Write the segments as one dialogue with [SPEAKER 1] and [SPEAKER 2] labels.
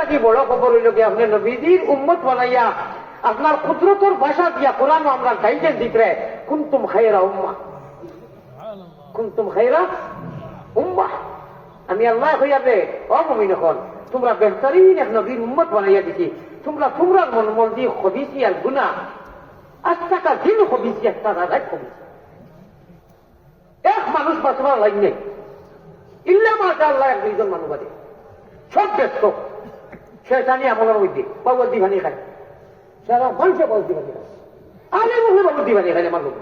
[SPEAKER 1] থাকি বড় খবর হইল কি আপনি নবীজির উম্মত বানাইয়া আপনার কুদরতর ভাষা দিয়া কোরআন আমরা গাইডেন্স দিতে কুনতুম খায়রা উম্মাহ, কুনতুম খায়রা উম্মাহ। আমি আল্লাহ হইয়াবে ও মুমিন হন তোমরা বেহতরিন এক নবীর উম্মত বানাইয়া দিছি। তোমরা তোমরা মন দিয়ে খবিসি আর গুনাহ আজটাকা দিন খবিসি একটা রাত খবিসি এক মানুষ বাঁচবার লাইন নেই ইল্লা মাশাআল্লাহ এক দুইজন মানুষ বাদে সব ব্যস্ত শয়তানি আমলের মধ্যে বাবুর দিবানি খায় সারা মানুষে বাবুর দিবানি খায় আলে মুখে বাবুর দিবানি খায় আমার লোক।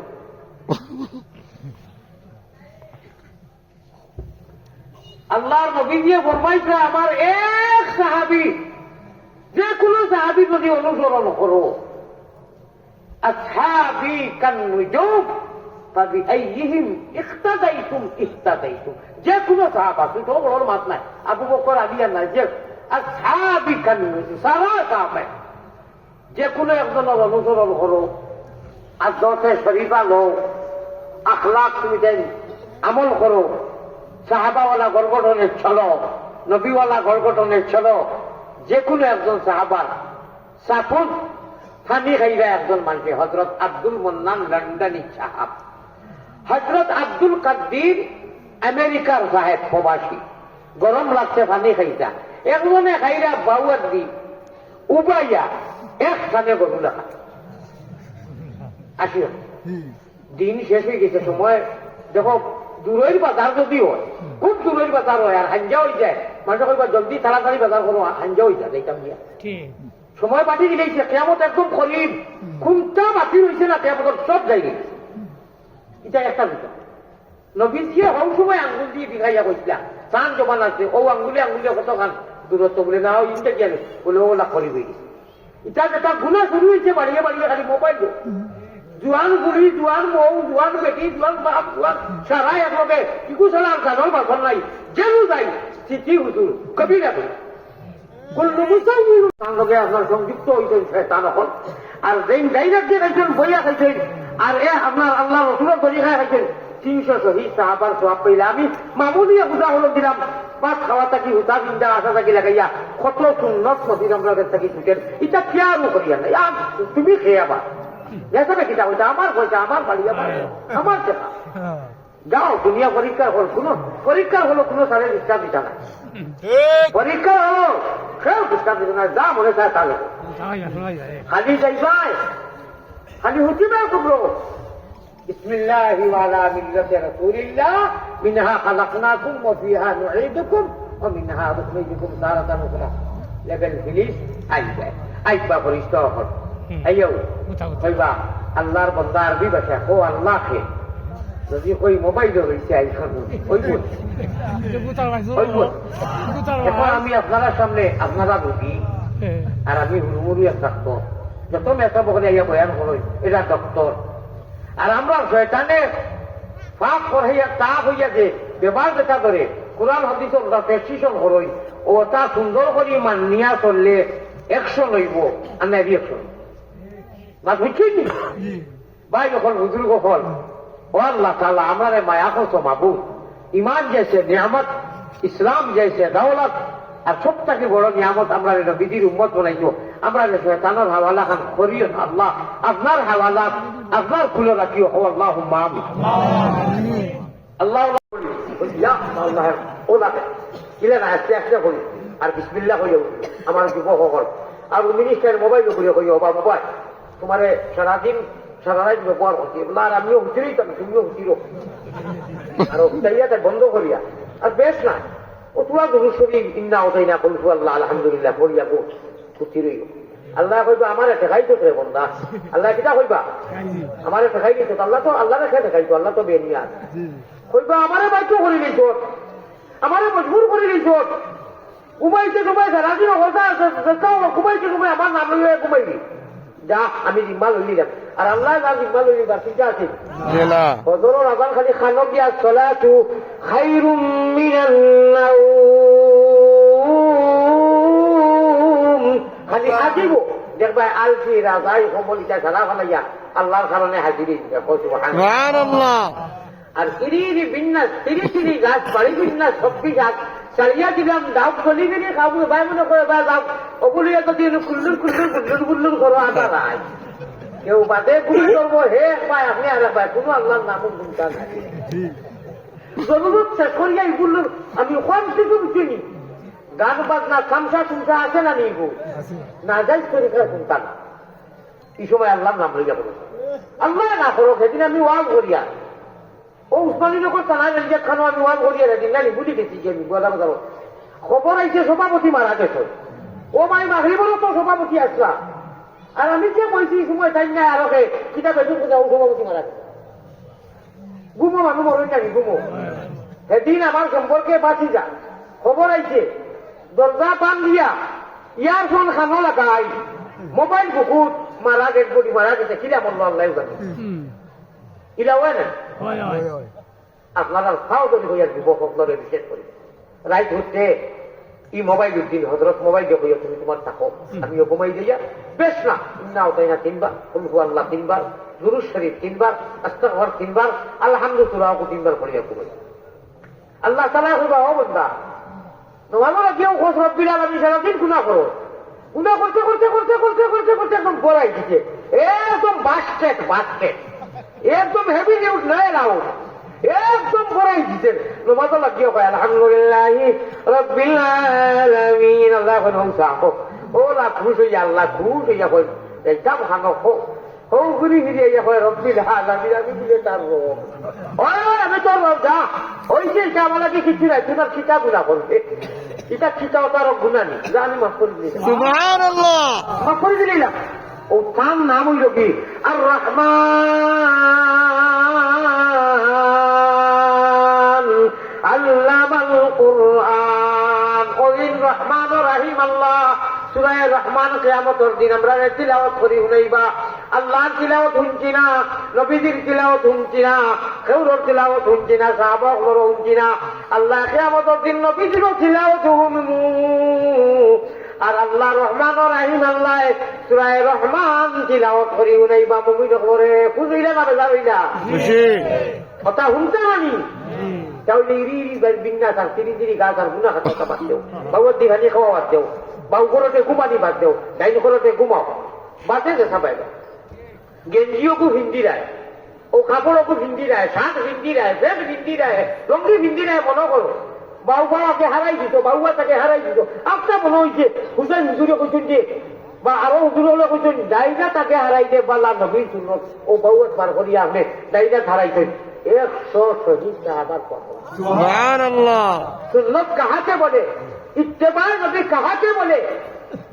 [SPEAKER 1] আল্লাহর নবী দিয়ে ফরমাইছে আমার এক সাহাবী যে কোনো সাহাবী যদি অনুসরণ করো আসহাবি কান্নুজুম ফাবিআইয়িহিম ইখতাদাইতুম ইহতাদাইতুম। যে কোনো সাহাবা তো বড় মাত নাই আবু বকর আলী আর নাই যে আসহাবি কান্নুজুম সারা সাহাবা যে কোনো একজনের অনুসরণ করো আদতে শরীফা লো আখলাক তুমি দেন আমল করো সাহাবাওয়ালা গড়গড়নের চলো নবীওয়ালা গড়গড়নের চলো। যে কোনো একজন সাহাবার সাপুন ফানি খাইরা একজন মানুষ হযরত আব্দুল মান্নান লন্ডনী সাহাব, হযরত আব্দুল কাদির আমেরিকার সাহেব প্রবাসী, গরম লাগছে ফানি খাইতা একজনে খাইরা বাউয়ার দি উবাইয়া একখানে গরু লাগা আসিও দিন শেষ হয়ে গেছে। সময় দেখো দূরের বাজার যদি হয় খুব দূরের বাজার হয় আর হাঞ্জা হয়ে যায় মানুষ কইবা জলদি তাড়াতাড়ি বাজার করো হাঞ্জা হয়ে যায় যাইতাম গিয়া সময় বাটি দিলেছে কেয়ামত একদম করিব কোনটা বাতি হয়েছে না কেয়ামত সব যাই গেছে। এটা একটা বিষয় নবীজিয়ে হও সময় আঙ্গুল দিয়ে দিঘাইয়া কইছিলাম চান জমান আছে ও আঙ্গুলে আঙ্গুলে কতখান দূরত্ব বলে না ইনটা গেলে বলে ওলা করিব গেছে। এটা যেটা গুণা শুরু হয়েছে বাড়িয়ে বাড়িয়ে খালি মোবাইল জোয়ান বুড়ি জোয়ান মৌ জোয়ান বেটি জোয়ান বাপ জোয়ান সারা একলগে ইকু সালার জানল বাসন নাই যেন যাই চিঠি হুজুর কবিরা লগে আপনার সংযুক্ত হইতেন শয়তান এখন আর যেই ডাইরেক্ট দিয়ে খাইছেন বইয়া খাইছেন আর এ আপনার আল্লাহ রসুলের তরিকায় খাইছেন 300 শহীদ সাহাবার সওয়াব পাইলে। আমি মামুলি হুদা হলো দিলাম পাঁচ খাওয়া থাকি হুদা বিন্দা আসা থাকি লাগাইয়া কত সুন্নত নদীর আমরা থাকি ছুটেন এটা খেয়ারও করিয়া নাই আর তুমি খেয়াবা এখানে কিতা হইতা আমার পয়সা আমার বাড়ি আমার চেপা যাও দুনিয়া পরীক্ষার হল কোন পরীক্ষার হলো কোনো সারে ডিস্টার্ব দিতা না পরীক্ষা হলো কেউ ডিস্টার্ব দিত না যা মনে চায় তাহলে খালি যাইবাই খালি হুচিবে কুমড়ো বিসমিল্লাহি ওয়ালা মিল্লাতি রাসূলিল্লাহ মিনহা খালাকনাকুম ওয়া ফিহা নুঈদুকুম ওয়া মিনহা নুখরিজুকুম তারাতান উখরা লেভেল ফিনিশ আইবা পরিষ্ঠ হল আইও কইবা আল্লাহর বান্দা আরবি ভাষা ও আল্লাহকে যদি কই মোবাইল রয়েছে আইসন এখন আমি আপনারা সামনে আপনারা রুগী আর আমি হুড়মুড়ি থাকবো যত মেসা বকলে ইয়া বয়ান হলো এটা ডক্টর আর আমরা শয়তানে ফাঁক করাইয়া তাপ হইয়া যে ব্যবহার দেখা ধরে কোরআন হাদিস প্রেসক্রিপশন করই ও তা সুন্দর করে মানিয়া চললে অ্যাকশন হইব আর না রিঅ্যাকশন না বুঝছেন ভাই যখন হুজুর কখন ও আল্লাহ তাআলা আমারে মায়া করছো মাবুদ ইমান জেসে নিয়ামত ইসলাম জেসে দৌলত আর সব থেকে বড় নিয়ামত আমরা নবীর উম্মত বানাইছো আমরা শয়তানের হাওয়ালা খান করিও না আল্লাহ আপনার হাওয়ালা আপনার খুলে রাখিও ও আল্লাহুম্মা আমিন আল্লাহ ইয়া আল্লাহ ওলা কিলে না আস্তে আস্তে করি আর বিসমিল্লাহ কইও আমার যুবক হল আর মিনিস্টার মোবাইল করে কইও বা মোবাইল তোমারে সারাদিন সারা রাত ব্যবহার করছি আর আমিও হুচিরই তো তুমিও হুচিরো আর তাইয়াতে বন্ধ করিয়া আর বেশ না ও তোমার গুরুস্বরী ইন্না ওটাই না বলবো আল্লাহ আলহামদুলিল্লাহ করিয়া গো হুচিরই আল্লাহ কইবা আমার দেখাইতো রে বন্ধা আল্লাহ কিটা কইবা আমার দেখাই দিত আল্লাহ তো আল্লাহ রেখে দেখাইতো আল্লাহ তো বেনিয়া কইবা আমারে বাইতো করে নিছ আমারে মজবুর করে নিছ ঘুমাইছে ঘুমাই সারাদিন অবস্থা ঘুমাইছে ঘুমাই আমার নাম লইয়া ঘুমাইবি যা আমি জিম্মা লই নিলাম আর আল্লাহ না জিম্মা লই নিবার চিন্তা আছে হযরত আযান খালি খানো কি as-salatu khairum minan nawm খালি হাজিব দেখবা আলফি রাজাই কমলিটা সারা বানাইয়া আল্লাহর কারণে হাজিরি দেখো সুবহানাল্লাহ আর তিরি বিন্যাস তিরি গাছ বাড়ি বিন্যাস 26 গাছ চালিয়া দিলাম ডাব গলি গেলে খাবো ভাই মনে করে ভাই ডাব ওগুলি এতদিন কুল্লুর করো আদা নাই কেউ বাদে গুলি করবো হে পায় আপনি আর পায় কোনো আল্লাহর নাম গুনতা নাই জরুরত শেষ করিয়া এগুলোর আমি ওখান থেকে চিনি গান বাজনা খামসা টুমসা আছে না নেই না যাই তরিকা শুনতা না এই সময় আল্লাহর নাম লইয়া বলো আল্লাহ না করো সেদিন আমি ওয়াজ করিয়া ও উসমানীনগর থানায় রেঞ্জার খানো আমি ওয়াজ করিয়া সেদিন জানি বুঝি গেছি যে আমি বলা বলা খবর আইছে সভাপতি মারা গেছে ও মাই মাগরিবেরও তো সভাপতি আসলা আর আমি যে বলছি এই সময় তাই না আরো কিতাব বেশি ও সভাপতি মারা গেছে গুমো মানুষ মরে নাকি গুমো সেদিন আমার সম্পর্কে বাঁচি যা খবর আইছে দরজা পান দিয়া ইয়ারফোন খানো লাগাই মোবাইল বহুত মারা গেট বডি মারা গেছে কিলা বললো আল্লাহ জানে কিলা হয় না আপনারা খাও তৈরি হইয়া যুবক দলে বিশেষ করে রাইট হচ্ছে ই মোবাইল উদ্দিন হজরত মোবাইল দিয়ে হইয়া তুমি তোমার থাকো আমিও ঘুমাই দিয়া বেশ না ইন্না ওটাই না 3 বার কুলহু আল্লাহ 3 বার দুরূদ শরীফ 3 বার আস্তাগফার 3 বার আলহামদুলিল্লাহ 3 বার পড়িয়া ঘুমাই আল্লাহ তাআলা কইবা ও বান্দা তোমার কেউ খোঁজ রব্বিল আলামিন সারাদিন গুনাহ করো গুনাহ করতে একদম গড়াই দিচ্ছে একদম বাস্কেট একদম হেভি নিউজ নয় নাও একদম গড়াই দিচ্ছে তোমার তো লাগিয়ে কয় আলহামদুলিল্লাহ রব্বিল আলামিন আল্লাহ হংসা ও লা খুশ হইয়া আল্লাহ খুশ হইয়া কই একদম হানো ও ঘুরি ফিরে ইয়া কয় রব্বিল আলামিন আমি বুঝে তার রব আমি তোর রব যা হইছে আমাকে কিছু নাই তোমার কিতাব গুনাহ করবে এটা কিতাব তার গুনাহ নেই যা আমি মাফ করে দিলাম সুবহানাল্লাহ মাফ করে দিলাম ও তার নাম হইল কি আর রহমান আল্লামাল কুরআন ওইন রহমান রহিম আল্লাহ সূরা রহমান কিয়ামতের দিন আমরা তিলাওয়াত করি শুনাইবা আল্লাহর তিলাওয়াত শুনছি না নবীজির তিলাওয়াত শুনছি না কেউর তিলাওয়াত শুনছি না সাহাবাগুলোর শুনছি না আল্লাহ কিয়ামতের দিন নবীজির তিলাওয়াত শুনমু আর আল্লাহ রহমান রহিম আল্লাহ সূরা রহমান তিলাওয়াত করি শুনাইবা মুমিন করে খুশিলা না বেজাইলা খুশি কথা শুনতে মানি তাহলে ইরি বিন্যাস আর তিরি গাছ আর গুনাহ কথা বাদ দেও বাবুর দিঘানি খাওয়া বাদ দেও বাবু ঘরতে ঘুমানি বাদ দেও ডাইন ঘরতে ঘুমাও বাদে দেখা পাইবা গেঞ্জিও হিন্দি রায় ও কাপড়ও হিন্দি রায় শার্ট হিন্দি রায় ব্যাগ হিন্দি রায় লঙ্গি হিন্দি রায় মনে করো বাউবাকে হারাই দিত বাউবা তাকে হারাই দিত আপনার মনে হয়েছে হুসেন হুজুরে কইছেন যে বা আরো হুজুর হলে কইছেন ডাইনা তাকে হারাই দে বালা নবীর সুন্নত ও বাউয়া পার করিয়া আপনি ডাইনা হারাইছেন 100 শহীদ শাহাদাত পাবো সুবহানাল্লাহ সুন্নত কাহাকে বলে ইত্তেবা নবী কাহাকে বলে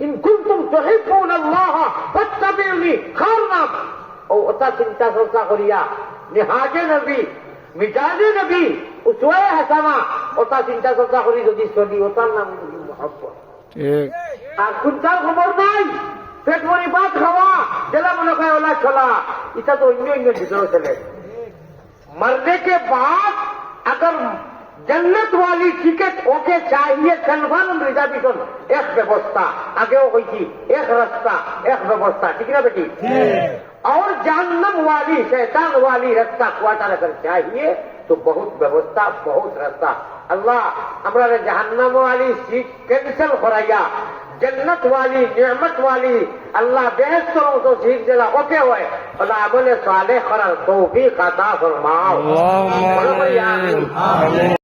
[SPEAKER 1] ইন কুনতুম তুহিব্বুনাল্লাহ ফাত্তাবিউনি খারনাম ও ওটা চিন্তা চর্চা করিয়া নিহাজে নবী মিজাজে নবী উসওয়ায়ে হাসানা ওটা চিন্তা চর্চা করি যদি চলি ওটার নাম মুহাব্বত ঠিক আর কোনটার খবর নাই পেট ভরি ভাত খাওয়া যেটা মনে হয় ওলা চলা এটা তো অন্য ভিতরে চলে मरने के बाद अगर जन्नत वाली टिकट ओके चाहिए कन्फर्म रिजर्वेशन एक व्यवस्था आगे हुई थी एक रास्ता एक व्यवस्था ठीक ना बेटी और जहन्नम वाली शैतान वाली रास्ता क्वार्टर अगर चाहिए तो बहुत व्यवस्था बहुत रास्ता अल्लाह हमारे जहन्नम वाली सीट कैंसिल कराया जन्नत वाली नेमत वाली अल्लाह बेहतरों तो सीट दिला ओके हुए अल्लाह बोले साले खरा तौफीक अता फरमाओ